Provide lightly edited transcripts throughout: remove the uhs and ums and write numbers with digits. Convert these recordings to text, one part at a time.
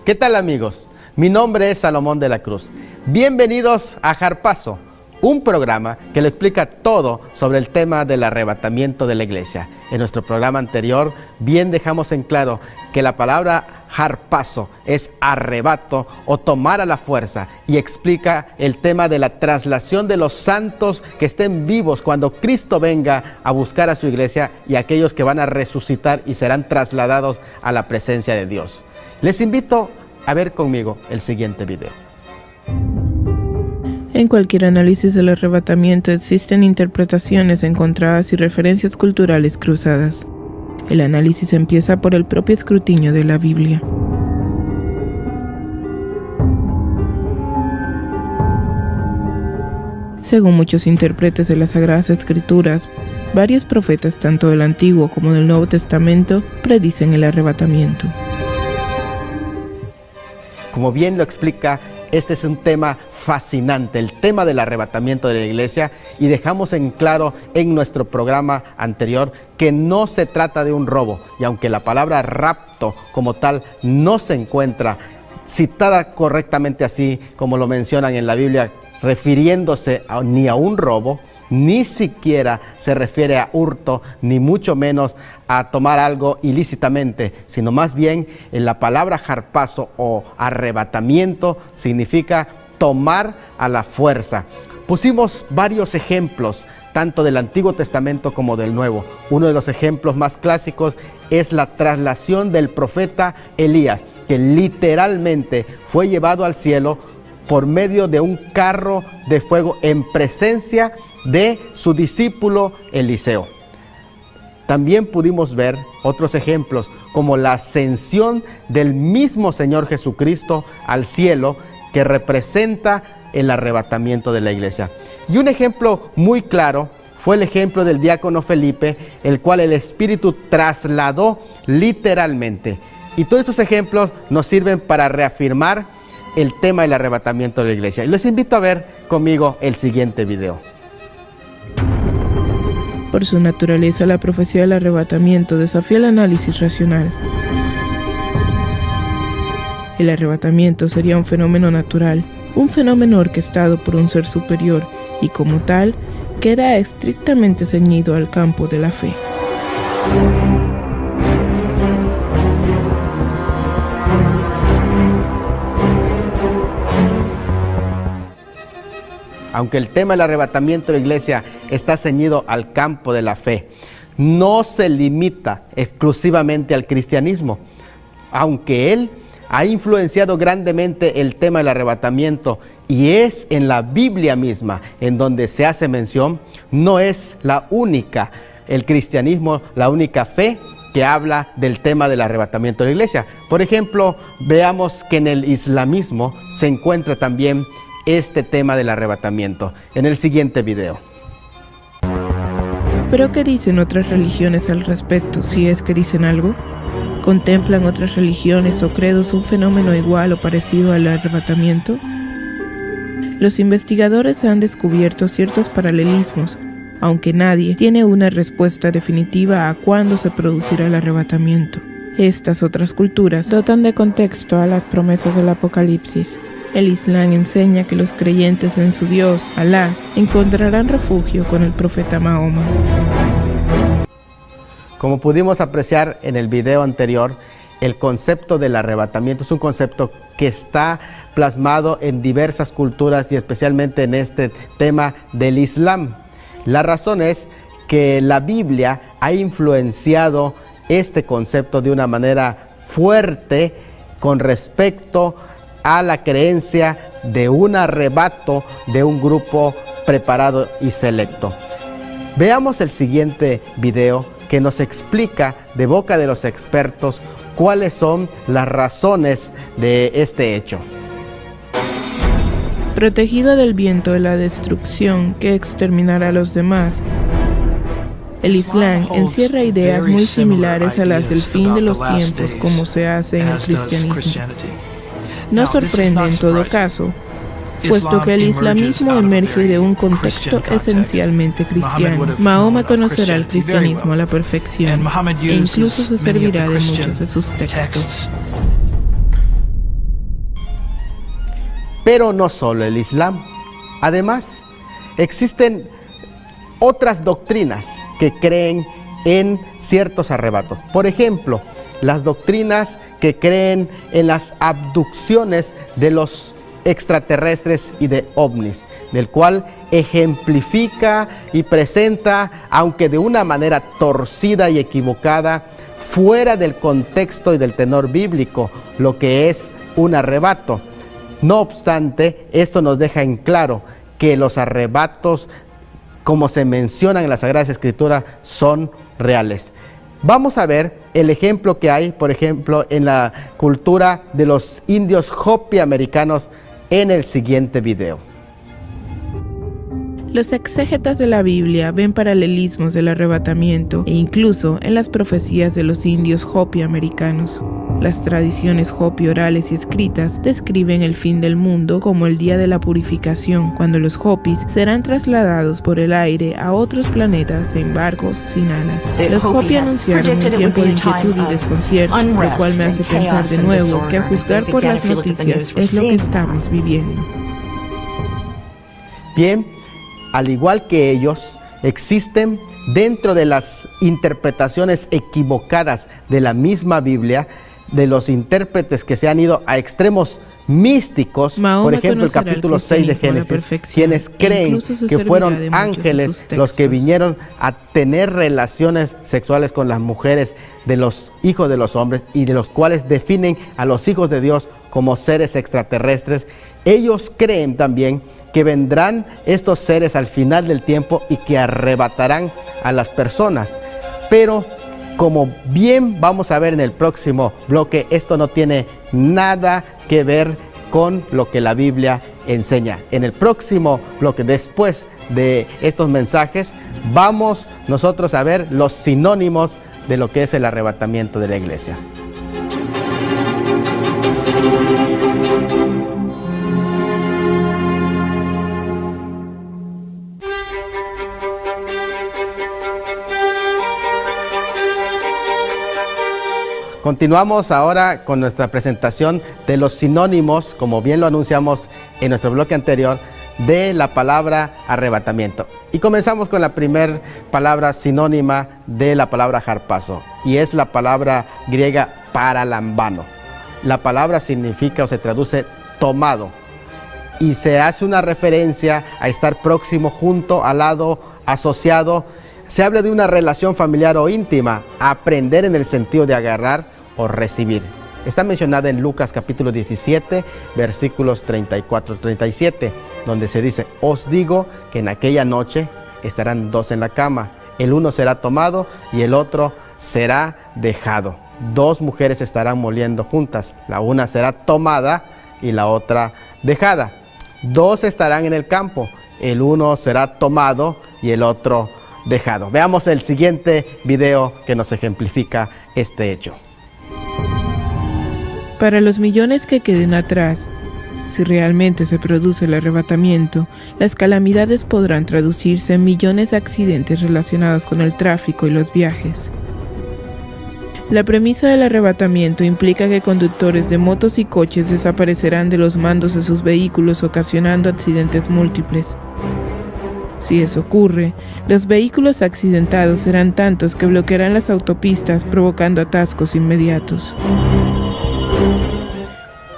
¿Qué tal, amigos? Mi nombre es Salomón de la Cruz. Bienvenidos a Harpazo, un programa que le explica todo sobre el tema del arrebatamiento de la iglesia. En nuestro programa anterior bien dejamos en claro que la palabra harpazo es arrebato o tomar a la fuerza, y explica el tema de la traslación de los santos que estén vivos cuando Cristo venga a buscar a su iglesia, y aquellos que van a resucitar y serán trasladados a la presencia de Dios. Les invito a ver conmigo el siguiente video. En cualquier análisis del arrebatamiento existen interpretaciones encontradas y referencias culturales cruzadas. El análisis empieza por el propio escrutinio de la Biblia. Según muchos intérpretes de las Sagradas Escrituras, varios profetas, tanto del Antiguo como del Nuevo Testamento, predicen el arrebatamiento. Como bien lo explica, este es un tema fascinante, el tema del arrebatamiento de la iglesia, y dejamos en claro en nuestro programa anterior que no se trata de un robo, y aunque la palabra rapto como tal no se encuentra citada correctamente así como lo mencionan en la Biblia, refiriéndose ni a un robo, ni siquiera se refiere a hurto, ni mucho menos a tomar algo ilícitamente, sino más bien en la palabra harpazo o arrebatamiento significa tomar a la fuerza. Pusimos varios ejemplos, tanto del Antiguo Testamento como del Nuevo. Uno de los ejemplos más clásicos es la traslación del profeta Elías, que literalmente fue llevado al cielo por medio de un carro de fuego en presencia de su discípulo Eliseo. También pudimos ver otros ejemplos como la ascensión del mismo Señor Jesucristo al cielo, que representa el arrebatamiento de la iglesia. Y un ejemplo muy claro fue el ejemplo del diácono Felipe, el cual el Espíritu trasladó literalmente. Y todos estos ejemplos nos sirven para reafirmar el tema del arrebatamiento de la iglesia. Y les invito a ver conmigo el siguiente video. Por su naturaleza, la profecía del arrebatamiento desafía el análisis racional. El arrebatamiento sería un fenómeno natural, un fenómeno orquestado por un ser superior, y como tal, queda estrictamente ceñido al campo de la fe. Aunque el tema del arrebatamiento de la iglesia está ceñido al campo de la fe, no se limita exclusivamente al cristianismo. Aunque él ha influenciado grandemente el tema del arrebatamiento, y es en la Biblia misma en donde se hace mención, no es el cristianismo, la única fe que habla del tema del arrebatamiento de la iglesia. Por ejemplo, veamos que en el islamismo se encuentra también este tema del arrebatamiento en el siguiente video. ¿Pero qué dicen otras religiones al respecto, si es que dicen algo? ¿Contemplan otras religiones o credos un fenómeno igual o parecido al arrebatamiento? Los investigadores han descubierto ciertos paralelismos, aunque nadie tiene una respuesta definitiva a cuándo se producirá el arrebatamiento. Estas otras culturas dotan de contexto a las promesas del Apocalipsis. El Islam enseña que los creyentes en su Dios, Alá, encontrarán refugio con el profeta Mahoma. Como pudimos apreciar en el video anterior, el concepto del arrebatamiento es un concepto que está plasmado en diversas culturas, y especialmente en este tema del Islam. La razón es que la Biblia ha influenciado este concepto de una manera fuerte con respecto a la creencia de un arrebato de un grupo preparado y selecto. Veamos el siguiente video que nos explica de boca de los expertos cuáles son las razones de este hecho. Protegido del viento de la destrucción que exterminará a los demás, el Islam encierra ideas muy similares a las del fin de los tiempos, como se hace en el cristianismo. No sorprende en todo caso, puesto que el islamismo emerge de un contexto esencialmente cristiano. Mahoma conocerá el cristianismo a la perfección e incluso se servirá de muchos de sus textos. Pero no solo el Islam. Además, existen otras doctrinas que creen en ciertos arrebatos. Por ejemplo, las doctrinas que creen en las abducciones de los extraterrestres y de ovnis, del cual ejemplifica y presenta, aunque de una manera torcida y equivocada, fuera del contexto y del tenor bíblico, lo que es un arrebato. No obstante, esto nos deja en claro que los arrebatos, como se mencionan en las Sagradas Escrituras, son reales. Vamos a ver el ejemplo que hay, por ejemplo, en la cultura de los indios Hopi americanos en el siguiente video. Los exégetas de la Biblia ven paralelismos del arrebatamiento e incluso en las profecías de los indios Hopi americanos. Las tradiciones Hopi orales y escritas describen el fin del mundo como el día de la purificación, cuando los Hopis serán trasladados por el aire a otros planetas en barcos sin alas. Los Hopi anunciaron un tiempo de inquietud y desconcierto, lo cual me hace pensar de nuevo que a juzgar por las noticias es lo que estamos viviendo. Bien, al igual que ellos, existen dentro de las interpretaciones equivocadas de la misma Biblia, de los intérpretes que se han ido a extremos místicos, por ejemplo el capítulo 6 de Génesis, quienes creen que fueron ángeles los que vinieron a tener relaciones sexuales con las mujeres de los hijos de los hombres y de los cuales definen a los hijos de Dios como seres extraterrestres. Ellos creen también que vendrán estos seres al final del tiempo y que arrebatarán a las personas. Pero como bien vamos a ver en el próximo bloque, esto no tiene nada que ver con lo que la Biblia enseña. En el próximo bloque, después de estos mensajes, vamos nosotros a ver los sinónimos de lo que es el arrebatamiento de la iglesia. Continuamos ahora con nuestra presentación de los sinónimos, como bien lo anunciamos en nuestro bloque anterior, de la palabra arrebatamiento. Y comenzamos con la primera palabra sinónima de la palabra harpazo, y es la palabra griega paralambano. La palabra significa o se traduce tomado, y se hace una referencia a estar próximo, junto, al lado, asociado. Se habla de una relación familiar o íntima, aprender en el sentido de agarrar o recibir. Está mencionada en Lucas capítulo 17, versículos 34-37, donde se dice: os digo que en aquella noche estarán dos en la cama, el uno será tomado y el otro será dejado. Dos mujeres estarán moliendo juntas, la una será tomada y la otra dejada. Dos estarán en el campo, el uno será tomado y el otro dejado. Veamos el siguiente video que nos ejemplifica este hecho. Para los millones que queden atrás, si realmente se produce el arrebatamiento, las calamidades podrán traducirse en millones de accidentes relacionados con el tráfico y los viajes. La premisa del arrebatamiento implica que conductores de motos y coches desaparecerán de los mandos de sus vehículos, ocasionando accidentes múltiples. Si eso ocurre, los vehículos accidentados serán tantos que bloquearán las autopistas, provocando atascos inmediatos.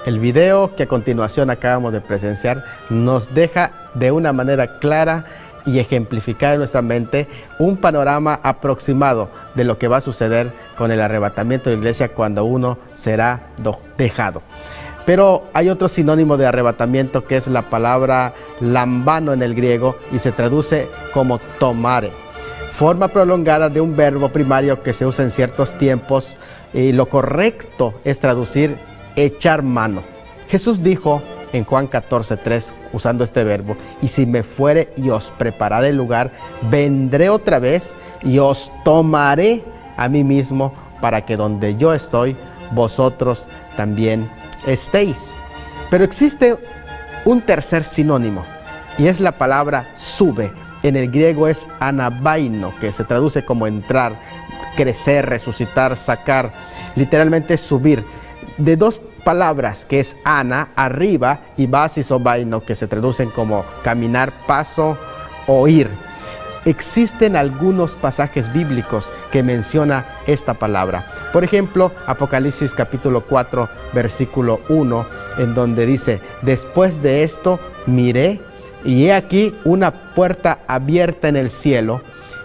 El video que a continuación acabamos de presenciar nos deja de una manera clara y ejemplificada en nuestra mente un panorama aproximado de lo que va a suceder con el arrebatamiento de la iglesia cuando uno será dejado. Pero hay otro sinónimo de arrebatamiento, que es la palabra lambano en el griego, y se traduce como tomare. Forma prolongada de un verbo primario que se usa en ciertos tiempos, y lo correcto es traducir echar mano. Jesús dijo en Juan 14:3, usando este verbo: y si me fuere y os preparare el lugar, vendré otra vez y os tomaré a mí mismo, para que donde yo estoy, vosotros también estéis. Pero existe un tercer sinónimo, y es la palabra sube. En el griego es anabaino, que se traduce como entrar, crecer, resucitar, sacar. Literalmente es subir. De dos palabras, que es ana, arriba, y basis o vaino, que se traducen como caminar, paso o ir. Existen algunos pasajes bíblicos que menciona esta palabra. Por ejemplo, Apocalipsis capítulo 4, versículo 1, en donde dice: después de esto miré, y he aquí una puerta abierta en el cielo,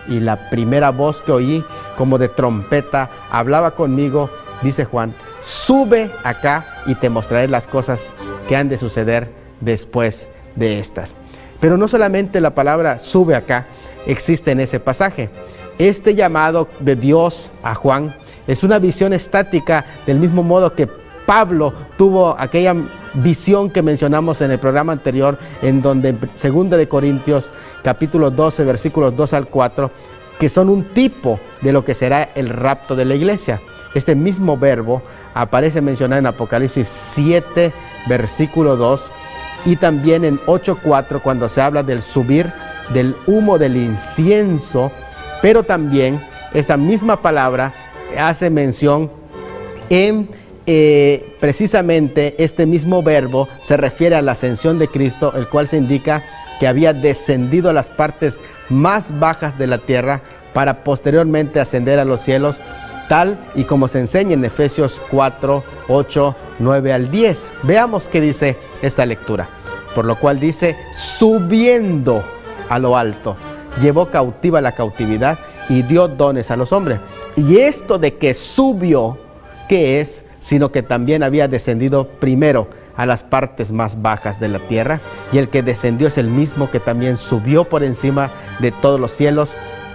y la primera voz que oí, como de trompeta, hablaba conmigo, dice Juan: sube acá y te mostraré las cosas que han de suceder después de estas. Pero no solamente la palabra sube acá existe en ese pasaje. Este llamado de Dios a Juan es una visión estática, del mismo modo que Pablo tuvo aquella visión que mencionamos en el programa anterior, en donde en 2 de Corintios capítulo 12 versículos 2 al 4, que son un tipo de lo que será el rapto de la iglesia. Este mismo verbo aparece mencionado en Apocalipsis 7 versículo 2, y también en 8:4, cuando se habla del subir del humo del incienso. Pero también esta misma palabra hace mención en precisamente este mismo verbo se refiere a la ascensión de Cristo, el cual se indica que había descendido a las partes más bajas de la tierra para posteriormente ascender a los cielos, tal y como se enseña en Efesios 4, 8, 9 al 10. Veamos qué dice esta lectura. Por lo cual dice: subiendo a lo alto, llevó cautiva la cautividad y dio dones a los hombres. Y esto de que subió, ¿qué es? Sino que también había descendido primero a las partes más bajas de la tierra, y el que descendió es el mismo que también subió por encima de todos los cielos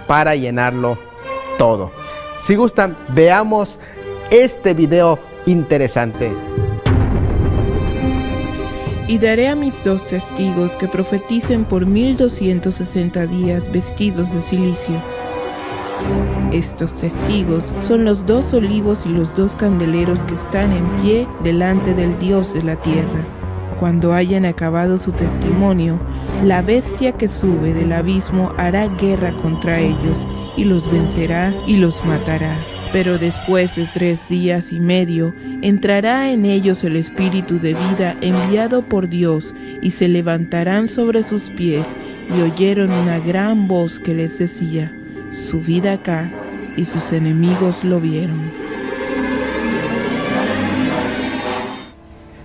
para llenarlo todo. Si gustan, veamos este video interesante. Y daré a mis 2 testigos que profeticen por 1260 días vestidos de cilicio. Estos testigos son los 2 olivos y los 2 candeleros que están en pie delante del Dios de la tierra. Cuando hayan acabado su testimonio, la bestia que sube del abismo hará guerra contra ellos y los vencerá y los matará. Pero después de 3 días y medio, entrará en ellos el espíritu de vida enviado por Dios, y se levantarán sobre sus pies, y oyeron una gran voz que les decía: subid acá, y sus enemigos lo vieron.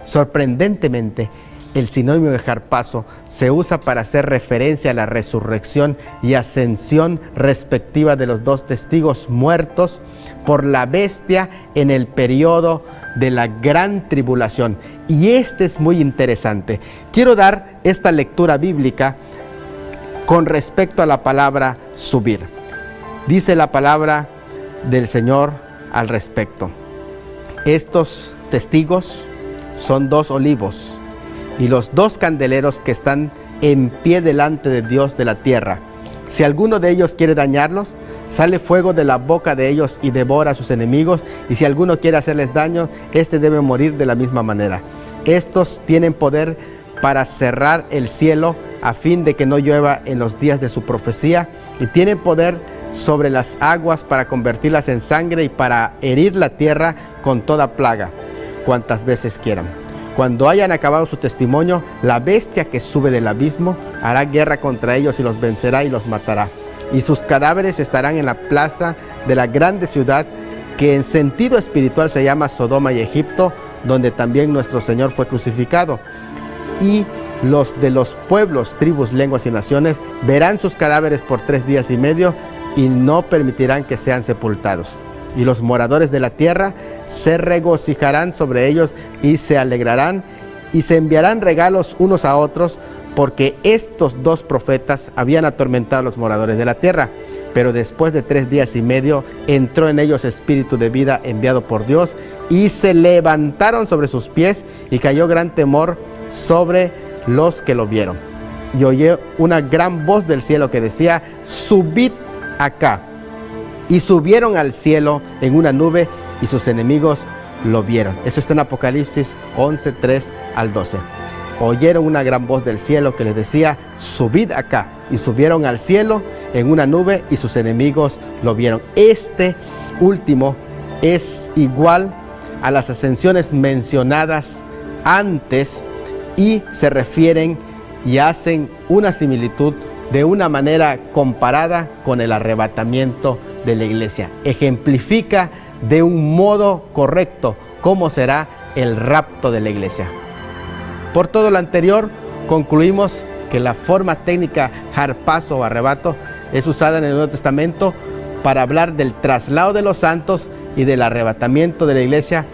Sorprendentemente, el sinónimo de harpazo se usa para hacer referencia a la resurrección y ascensión respectiva de los 2 testigos muertos por la bestia en el periodo de la gran tribulación. Y este es muy interesante. Quiero dar esta lectura bíblica con respecto a la palabra subir. Dice la palabra del Señor al respecto: estos testigos son 2 olivos y los 2 candeleros que están en pie delante de Dios de la tierra. Si alguno de ellos quiere dañarlos, sale fuego de la boca de ellos y devora a sus enemigos, y si alguno quiere hacerles daño, éste debe morir de la misma manera. Estos tienen poder para cerrar el cielo a fin de que no llueva en los días de su profecía, y tienen poder sobre las aguas para convertirlas en sangre y para herir la tierra con toda plaga, cuantas veces quieran. Cuando hayan acabado su testimonio, la bestia que sube del abismo hará guerra contra ellos y los vencerá y los matará. Y sus cadáveres estarán en la plaza de la grande ciudad, que en sentido espiritual se llama Sodoma y Egipto, donde también nuestro Señor fue crucificado. Y los de los pueblos, tribus, lenguas y naciones verán sus cadáveres por 3 días y medio y no permitirán que sean sepultados. Y los moradores de la tierra se regocijarán sobre ellos y se alegrarán y se enviarán regalos unos a otros, porque estos 2 profetas habían atormentado a los moradores de la tierra. Pero después de 3 días y medio entró en ellos espíritu de vida enviado por Dios, y se levantaron sobre sus pies, y cayó gran temor sobre los que lo vieron. Y oí una gran voz del cielo que decía: subid acá. Y subieron al cielo en una nube, y sus enemigos lo vieron. Eso está en Apocalipsis 11, 3 al 12. Oyeron una gran voz del cielo que les decía: subid acá. Y subieron al cielo en una nube, y sus enemigos lo vieron. Este último es igual a las ascensiones mencionadas antes y se refieren y hacen una similitud de una manera comparada con el arrebatamiento de la iglesia. Ejemplifica de un modo correcto cómo será el rapto de la iglesia. Por todo lo anterior, concluimos que la forma técnica harpazo o arrebato es usada en el Nuevo Testamento para hablar del traslado de los santos y del arrebatamiento de la iglesia,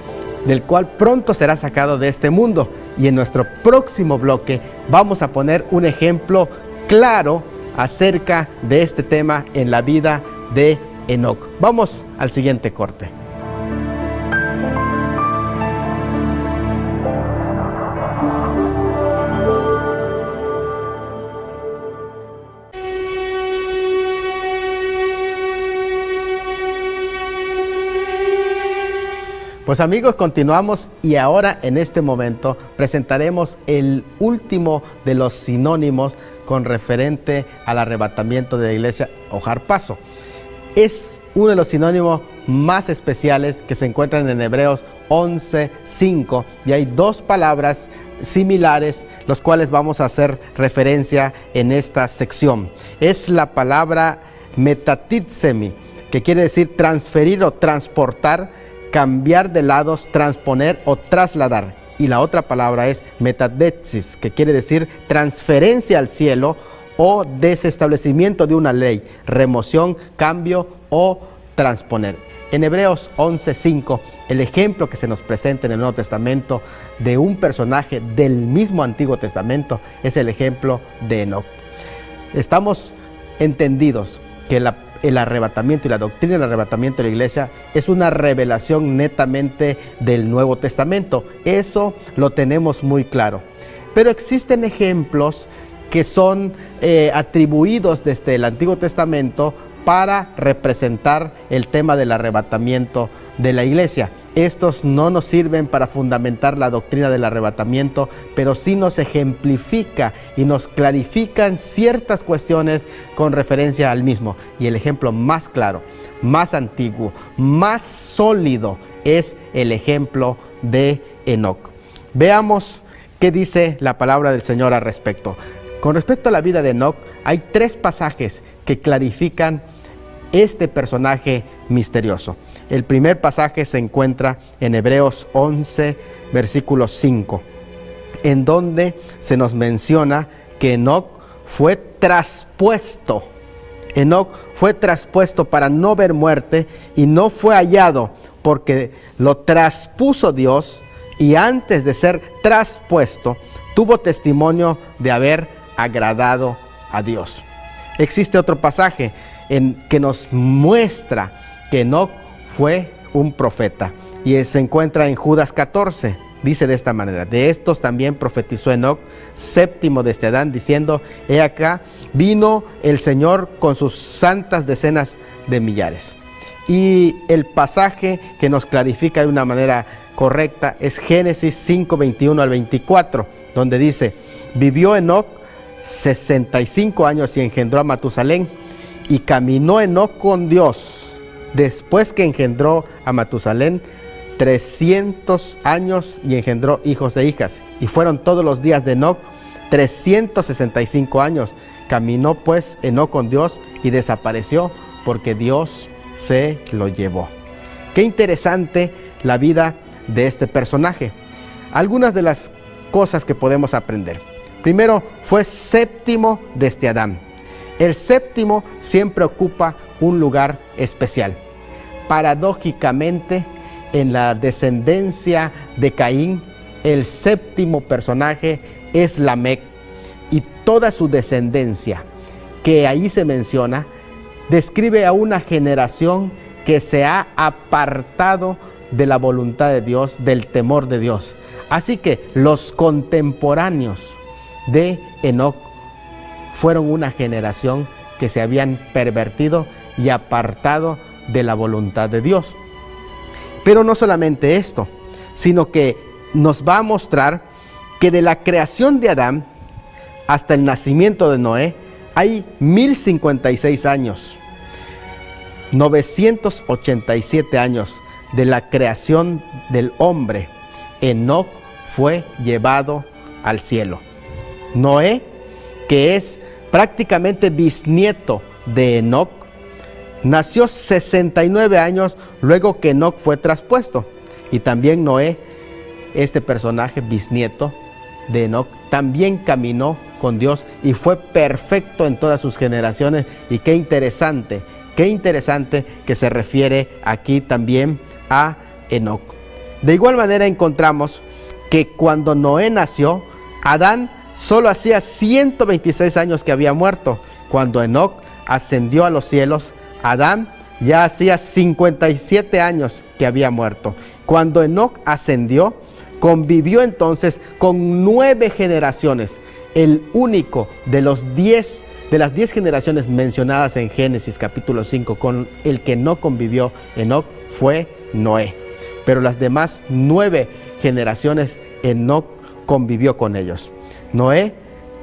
del cual pronto será sacado de este mundo. Y en nuestro próximo bloque vamos a poner un ejemplo claro acerca de este tema en la vida de Enoc. Vamos al siguiente corte. Pues amigos, continuamos y ahora en este momento presentaremos el último de los sinónimos con referente al arrebatamiento de la iglesia o harpazo. Es uno de los sinónimos más especiales que se encuentran en Hebreos 11:5 y hay dos palabras similares los cuales vamos a hacer referencia en esta sección. Es la palabra metatitsemi, que quiere decir transferir o transportar, cambiar de lados, transponer o trasladar. Y la otra palabra es metadexis, que quiere decir transferencia al cielo o desestablecimiento de una ley, remoción, cambio o transponer. En Hebreos 11:5, el ejemplo que se nos presenta en el Nuevo Testamento de un personaje del mismo Antiguo Testamento es el ejemplo de Enoc. Estamos entendidos que el arrebatamiento y la doctrina del arrebatamiento de la iglesia es una revelación netamente del Nuevo Testamento. Eso lo tenemos muy claro. Pero existen ejemplos que son atribuidos desde el Antiguo Testamento para representar el tema del arrebatamiento de la iglesia. Estos no nos sirven para fundamentar la doctrina del arrebatamiento, pero sí nos ejemplifica y nos clarifican ciertas cuestiones con referencia al mismo. Y el ejemplo más claro, más antiguo, más sólido es el ejemplo de Enoc. Veamos qué dice la palabra del Señor al respecto. Con respecto a la vida de Enoc, hay tres pasajes que clarifican este personaje misterioso. El primer pasaje se encuentra en Hebreos 11, versículo 5, en donde se nos menciona que Enoc fue traspuesto. Enoc fue traspuesto para no ver muerte y no fue hallado porque lo traspuso Dios, y antes de ser traspuesto tuvo testimonio de haber agradado a Dios. Existe otro pasaje en que nos muestra que Enoc fue un profeta y se encuentra en Judas 14. Dice de esta manera: de estos también profetizó Enoc, séptimo desde Adán, diciendo: he acá, vino el Señor con sus santas decenas de millares. Y el pasaje que nos clarifica de una manera correcta es Génesis 5, 21 al 24, donde dice: vivió Enoc 65 años y engendró a Matusalén, y caminó Enoc con Dios después que engendró a Matusalén 300 años y engendró hijos e hijas. Y fueron todos los días de Enoc 365 años. Caminó pues Enoc con Dios y desapareció porque Dios se lo llevó. Qué interesante la vida de este personaje. Algunas de las cosas que podemos aprender. Primero, fue séptimo desde Adán. El séptimo siempre ocupa un lugar especial. Paradójicamente, en la descendencia de Caín, el séptimo personaje es Lamec, y toda su descendencia, que ahí se menciona, describe a una generación que se ha apartado de la voluntad de Dios, del temor de Dios. Así que los contemporáneos de Enoc fueron una generación que se habían pervertido y apartado de la voluntad de Dios. Pero no solamente esto, sino que nos va a mostrar que de la creación de Adán hasta el nacimiento de Noé hay 1056 años, 987 años de la creación del hombre, Enoc fue llevado al cielo. Noé, que es prácticamente bisnieto de Enoc, nació 69 años luego que Enoc fue traspuesto. Y también Noé, este personaje bisnieto de Enoc, también caminó con Dios y fue perfecto en todas sus generaciones. Y qué interesante que se refiere aquí también a Enoc. De igual manera encontramos que cuando Noé nació, Adán solo hacía 126 años que había muerto. Cuando Enoc ascendió a los cielos, Adán ya hacía 57 años que había muerto. Cuando Enoc ascendió, convivió entonces con 9 generaciones. El único de las 10 generaciones mencionadas en Génesis capítulo 5 con el que no convivió Enoc fue Noé. Pero las demás 9 generaciones Enoc convivió con ellos. Noé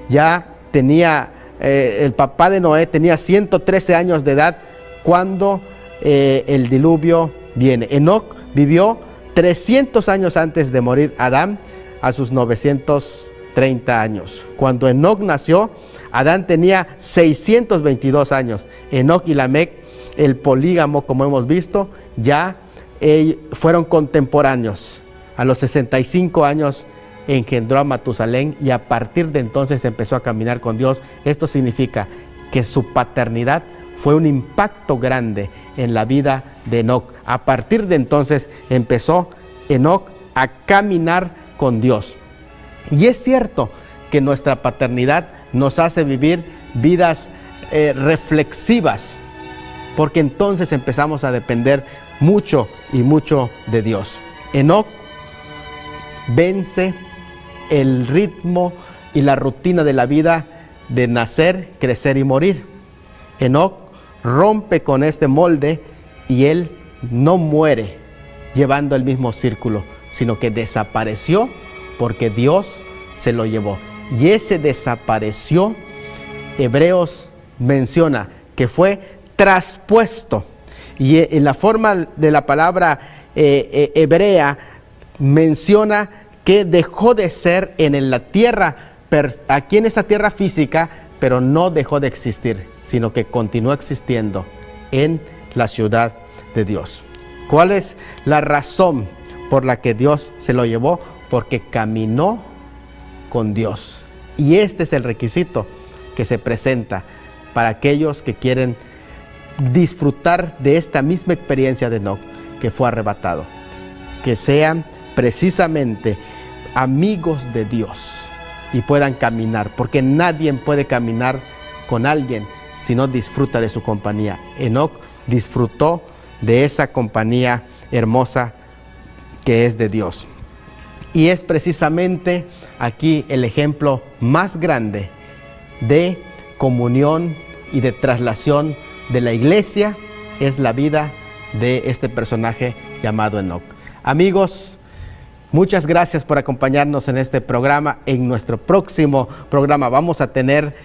ya tenía, el papá de Noé tenía 113 años de edad cuando el diluvio viene. Enoc vivió 300 años antes de morir Adán, a sus 930 años. Cuando Enoc nació, Adán tenía 622 años. Enoc y Lamec, el polígamo, como hemos visto, ya fueron contemporáneos. A los 65 años engendró a Matusalén y a partir de entonces empezó a caminar con Dios. Esto significa que su paternidad fue un impacto grande en la vida de Enoc. A partir de entonces empezó Enoc a caminar con Dios. Y es cierto que nuestra paternidad nos hace vivir vidas reflexivas, porque entonces empezamos a depender mucho y mucho de Dios. Enoc vence el ritmo y la rutina de la vida de nacer, crecer y morir. Enoc rompe con este molde y él no muere llevando el mismo círculo, sino que desapareció porque Dios se lo llevó. Y ese desapareció, Hebreos menciona que fue traspuesto. Y en la forma de la palabra hebrea menciona que dejó de ser en la tierra, aquí en esta tierra física, pero no dejó de existir, sino que continuó existiendo en la ciudad de Dios. ¿Cuál es la razón por la que Dios se lo llevó? Porque caminó con Dios. Y este es el requisito que se presenta para aquellos que quieren disfrutar de esta misma experiencia de Enoc, que fue arrebatado. Que sean precisamente amigos de Dios y puedan caminar, porque nadie puede caminar con alguien si no disfruta de su compañía. Enoc disfrutó de esa compañía hermosa que es de Dios. Y es precisamente aquí el ejemplo más grande de comunión y de traslación de la iglesia, es la vida de este personaje llamado Enoc. Amigos, muchas gracias por acompañarnos en este programa. En nuestro próximo programa vamos a tener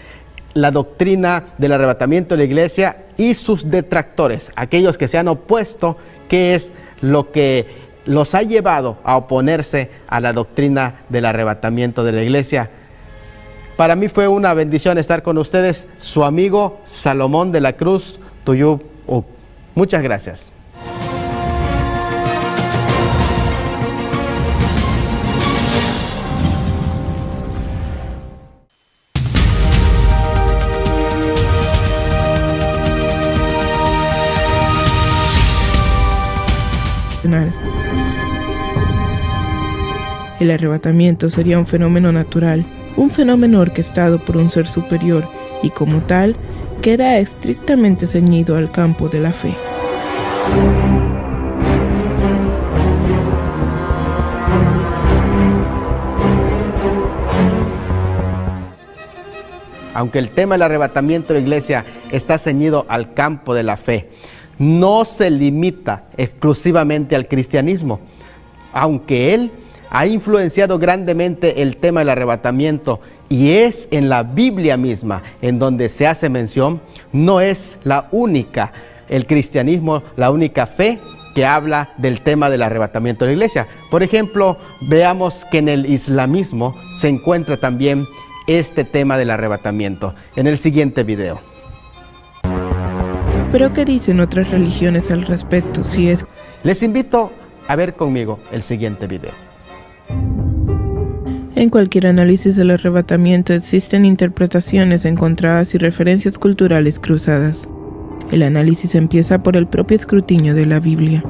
la doctrina del arrebatamiento de la iglesia y sus detractores, aquellos que se han opuesto, qué es lo que los ha llevado a oponerse a la doctrina del arrebatamiento de la iglesia. Para mí fue una bendición estar con ustedes, su amigo Salomón de la Cruz Tuyub. Muchas gracias. El arrebatamiento sería un fenómeno natural, un fenómeno orquestado por un ser superior y como tal queda estrictamente ceñido al campo de la fe. Aunque el tema del arrebatamiento de la iglesia está ceñido al campo de la fe, no se limita exclusivamente al cristianismo, aunque él ha influenciado grandemente el tema del arrebatamiento y es en la Biblia misma en donde se hace mención. No es la única, el cristianismo, la única fe que habla del tema del arrebatamiento de la iglesia. Por ejemplo, veamos que en el islamismo se encuentra también este tema del arrebatamiento en el siguiente video. ¿Pero qué dicen otras religiones al respecto? Les invito a ver conmigo el siguiente video. En cualquier análisis del arrebatamiento existen interpretaciones encontradas y referencias culturales cruzadas. El análisis empieza por el propio escrutinio de la Biblia.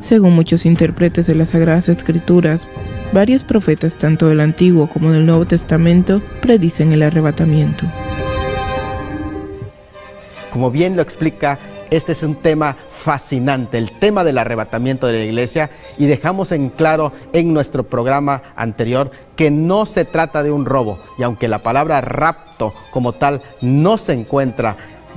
Según muchos intérpretes de las Sagradas Escrituras, varios profetas, tanto del Antiguo como del Nuevo Testamento, predicen el arrebatamiento. Como bien lo explica, este es un tema fascinante, el tema del arrebatamiento de la iglesia, y dejamos en claro en nuestro programa anterior que no se trata de un robo, y aunque la palabra rapto como tal no se encuentra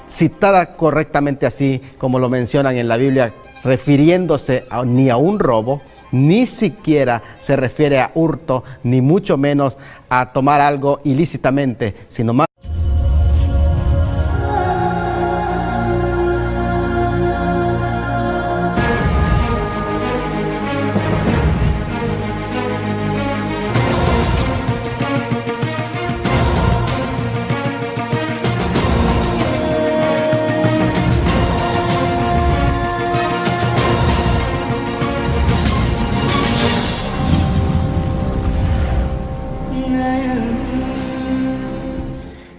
citada correctamente así como lo mencionan en la Biblia, refiriéndose ni a un robo, ni siquiera se refiere a hurto, ni mucho menos a tomar algo ilícitamente, sino más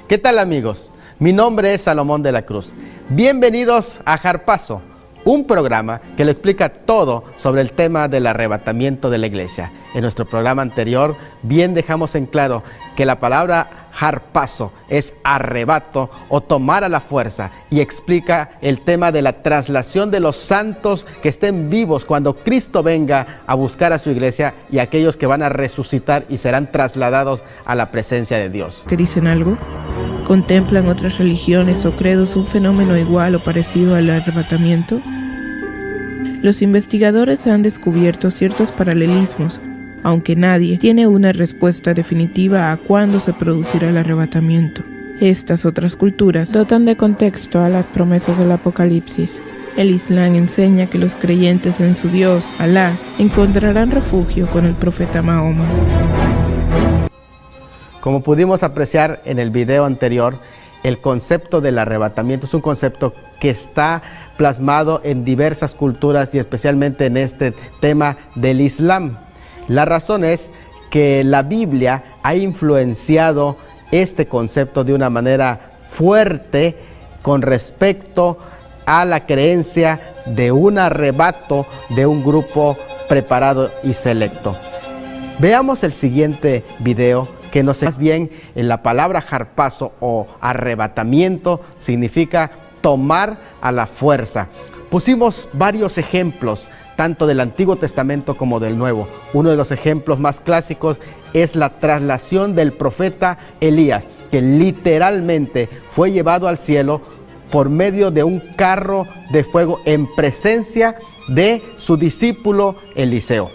¿Qué tal, amigos? Mi nombre es Salomón de la Cruz. Bienvenidos a Harpazo, un programa que le explica todo sobre el tema del arrebatamiento de la iglesia. En nuestro programa anterior bien dejamos en claro que la palabra harpazo es arrebato o tomar a la fuerza, y explica el tema de la traslación de los santos que estén vivos cuando Cristo venga a buscar a su iglesia, y aquellos que van a resucitar y serán trasladados a la presencia de Dios. ¿Qué dicen algo? ¿Contemplan otras religiones o credos un fenómeno igual o parecido al arrebatamiento? Los investigadores han descubierto ciertos paralelismos, aunque nadie tiene una respuesta definitiva a cuándo se producirá el arrebatamiento. Estas otras culturas dotan de contexto a las promesas del Apocalipsis. El Islam enseña que los creyentes en su Dios, Alá, encontrarán refugio con el profeta Mahoma. Como pudimos apreciar en el video anterior, el concepto del arrebatamiento es un concepto que está plasmado en diversas culturas y especialmente en este tema del Islam. La razón es que la Biblia ha influenciado este concepto de una manera fuerte con respecto a la creencia de un arrebato de un grupo preparado y selecto. Veamos el siguiente video, que nos más bien en la palabra harpazo o arrebatamiento significa tomar a la fuerza. Pusimos varios ejemplos tanto del Antiguo Testamento como del Nuevo. Uno de los ejemplos más clásicos es la traslación del profeta Elías, que literalmente fue llevado al cielo por medio de un carro de fuego en presencia de su discípulo Eliseo.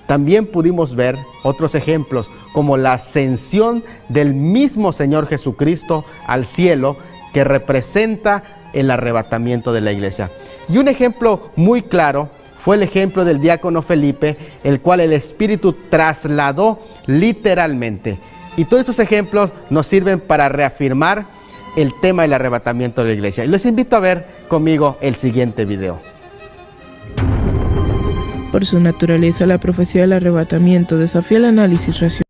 También pudimos ver otros ejemplos como la ascensión del mismo Señor Jesucristo al cielo, que representa el arrebatamiento de la iglesia. Y un ejemplo muy claro fue el ejemplo del diácono Felipe, el cual el Espíritu trasladó literalmente. Y todos estos ejemplos nos sirven para reafirmar el tema del arrebatamiento de la iglesia. Y les invito a ver conmigo el siguiente video. Por su naturaleza, la profecía del arrebatamiento desafía el análisis racional.